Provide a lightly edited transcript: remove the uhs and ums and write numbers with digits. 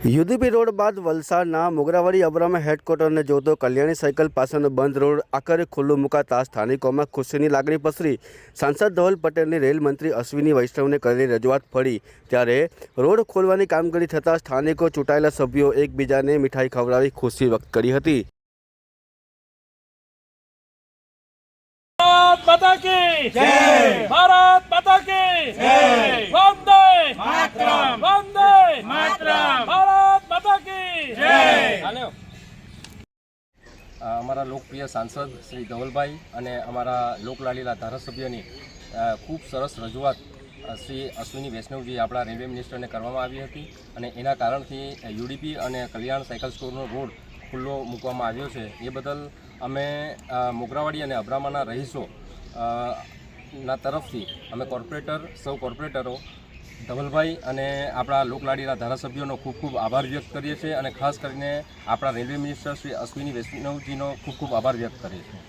UDP road બાદ વલસાડના Mogarawadi Abram હેડક્વાર્ટરને જોતો કલ્યાણી સાયકલ પાસેનો બંધ રોડ આખરે ખુલ્લું મુકાતા સ્થાનિકોમાં ખુશીની લાગણી પસરી। સાંસદ ધવલ પટેલની રેલ મંત્રી અશ્વિની વૈષ્ણવને કરેલી રજૂઆત ફળી ત્યારે રોડ ખોલવાની કામગીરી થતાં સ્થાનિકો ચૂંટાયેલા સભ્યો એકબીજાને મીઠાઈ ખવડાવી ખુશી વ્યક્ત કરી હતી। माता की जय, भारत माता की जय, वंदे मातरम, वंदे मातरम, भारत माता की जय। અમારા લોકપ્રિય સાંસદ શ્રી ધવલભાઈ અને અમારા લોકલાડીલા ધારાસભ્યની ખૂબ સરસ રજૂઆત શ્રી અશ્વિની વૈષ્ણવજી આપણા રેલવે મિનિસ્ટરને કરવામાં આવી હતી અને એના કારણથી યુડીપી અને કલ્યાણ સાયકલ સ્ટોરનો રોડ ખુલ્લો મૂકવામાં આવ્યો છે। એ બદલ અમે મોગરાવાડી અને અબ્રામાના રહીશો ના તરફથી અમે સૌ કોર્પોરેટરો ધવલભાઈ અને આપણા લોકલાડીના ધારાસભ્યોનો ખૂબ ખૂબ આભાર વ્યક્ત કરીએ છીએ અને ખાસ કરીને આપણા રેલવે મિનિસ્ટર શ્રી અશ્વિની વૈષ્ણવજીનો ખૂબ ખૂબ આભાર વ્યક્ત કરીએ છીએ।